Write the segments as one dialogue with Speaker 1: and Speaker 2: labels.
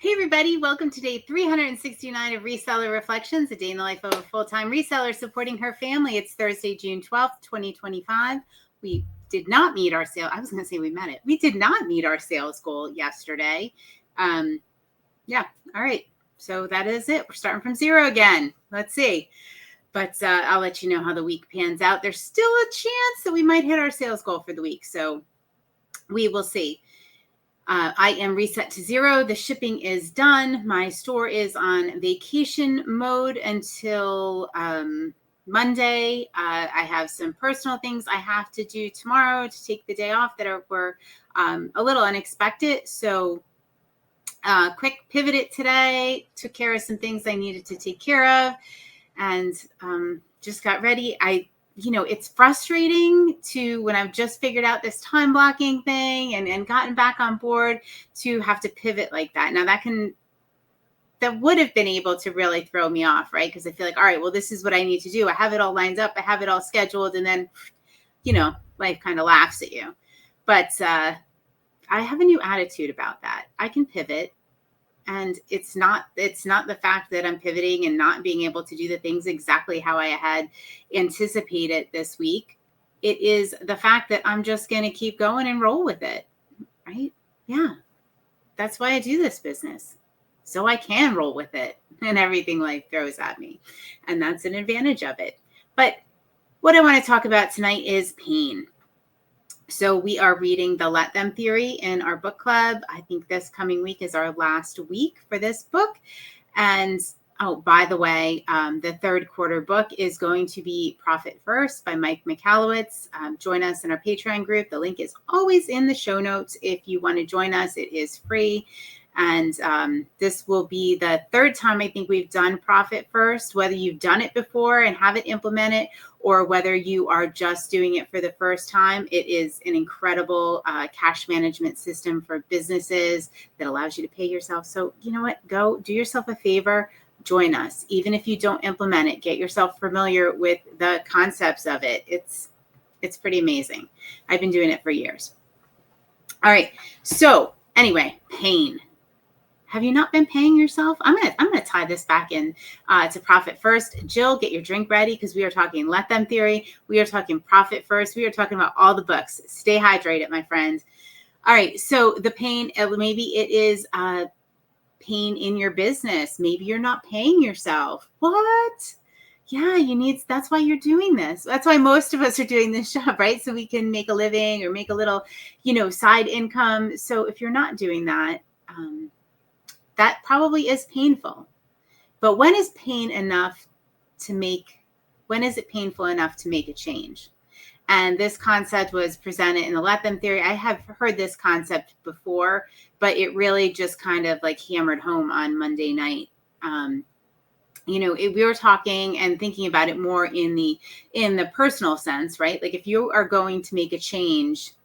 Speaker 1: Hey everybody, welcome to day 369 of Reseller Reflections, a day in the life of a full-time reseller supporting her family. It's Thursday, June 12th, 2025. We did not meet our sale. I was going to say we met it. We did not meet our sales goal yesterday. Yeah, all right. So that is it. We're starting from zero again. Let's see. But I'll let you know how the week pans out. There's still a chance that we might hit our sales goal for the week. So we will see. I am reset to zero. The shipping is done. My store is on vacation mode until Monday. I have some personal things I have to do tomorrow to take the day off that were a little unexpected. So quick pivoted today, took care of some things I needed to take care of, and just got ready. It's frustrating to when I've just figured out this time blocking thing and gotten back on board to have to pivot like that. Now that would have been able to really throw me off, right? Because I feel like, all right, well, this is what I need to do. I have it all lined up. I have it all scheduled. And then, life kind of laughs at you. But I have a new attitude about that. I can pivot. And it's not the fact that I'm pivoting and not being able to do the things exactly how I had anticipated this week. It is the fact that I'm just going to keep going and roll with it, right? Yeah, that's why I do this business. So I can roll with it and everything life throws at me. And that's an advantage of it. But what I want to talk about tonight is pain. So we are reading the Let Them Theory in our book club. I think this coming week is our last week for this book. And by the way, the third quarter book is going to be Profit First by Mike Michalowicz. Join us in our Patreon group. The link is always in the show notes. If you want to join us, it is free. And this will be the third time I think we've done Profit First, whether you've done it before and have it implemented, or whether you are just doing it for the first time. It is an incredible cash management system for businesses that allows you to pay yourself. So you know what? Go do yourself a favor. Join us. Even if you don't implement it, get yourself familiar with the concepts of it. It's pretty amazing. I've been doing it for years. All right. So anyway, pain. Have you not been paying yourself? I'm gonna tie this back in to Profit First. Jill, get your drink ready because we are talking Let Them Theory. We are talking Profit First. We are talking about all the books. Stay hydrated, my friend. All right. So the pain, maybe it is pain in your business. Maybe you're not paying yourself. What? Yeah, that's why you're doing this. That's why most of us are doing this job, right? So we can make a living or make a little, side income. So if you're not doing that, that probably is painful. But when is it painful enough to make a change? And this concept was presented in the Let Them Theory. I have heard this concept before, but it really just kind of like hammered home on Monday night. We were talking and thinking about it more in the personal sense, right? Like if you are going to make a change,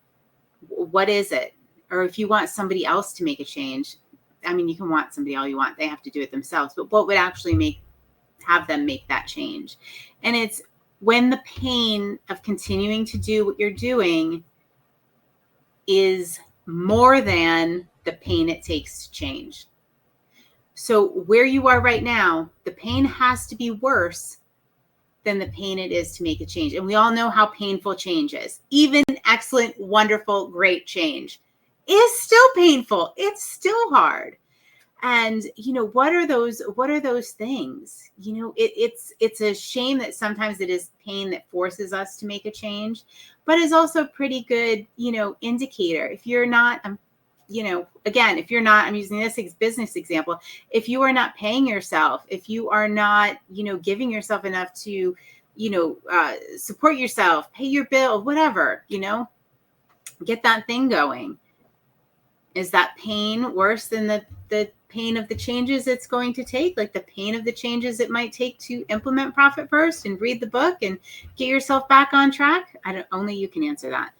Speaker 1: what is it? Or if you want somebody else to make a change, I mean, you can want somebody all you want. They have to do it themselves. But what would actually have them make that change? And it's when the pain of continuing to do what you're doing is more than the pain it takes to change. So where you are right now, the pain has to be worse than the pain it is to make a change. And we all know how painful change is. Even excellent, wonderful, great change is still painful. It's still hard. And, what are those things? It's a shame that sometimes it is pain that forces us to make a change, but it's also a pretty good, indicator. If you're not, if you're not, I'm using this business example. If you are not paying yourself, if you are not, giving yourself enough to, support yourself, pay your bill, whatever, get that thing going. Is that pain worse than the pain of the changes it's going to take? Like the pain of the changes it might take to implement Profit First and read the book and get yourself back on track? Only you can answer that.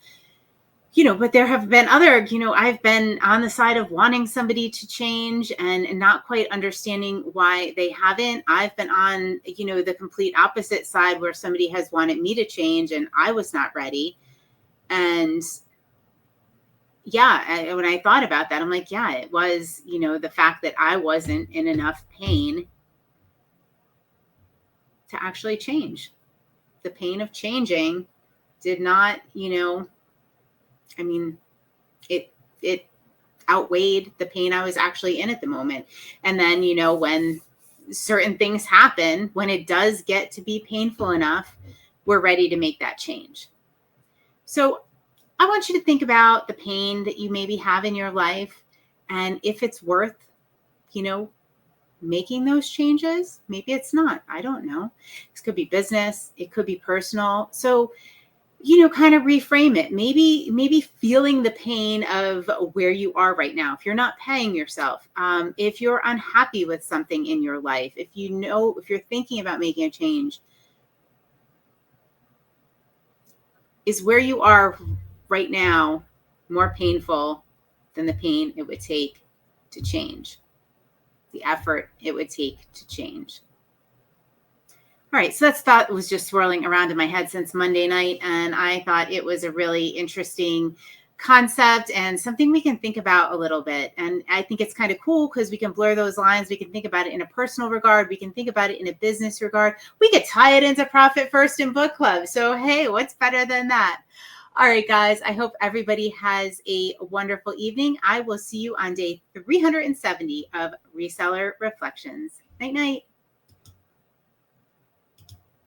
Speaker 1: But there have been other, I've been on the side of wanting somebody to change and not quite understanding why they haven't. I've been on, the complete opposite side where somebody has wanted me to change and I was not ready. And yeah, when I thought about that, I'm like, yeah, it was, the fact that I wasn't in enough pain to actually change. The pain of changing did not, I mean, it it outweighed the pain I was actually in at the moment. And then, when certain things happen, when it does get to be painful enough, we're ready to make that change. So I want you to think about the pain that you maybe have in your life and if it's worth, you know, making those changes. Maybe it's not. I don't know. This could be business, it could be personal. So, kind of reframe it. Maybe feeling the pain of where you are right now. If you're not paying yourself, if you're unhappy with something in your life, if you're thinking about making a change, is where you are right now more painful than the pain it would take to change, the effort it would take to change? All right, so that's thought was just swirling around in my head since Monday night, and I thought it was a really interesting concept and something we can think about a little bit. And I think it's kind of cool because we can blur those lines. We can think about it in a personal regard. We can think about it in a business regard. We could tie it into Profit First in Book Club. So, hey, what's better than that? All right, guys, I hope everybody has a wonderful evening. I will see you on day 370 of Reseller Reflections. Night, night.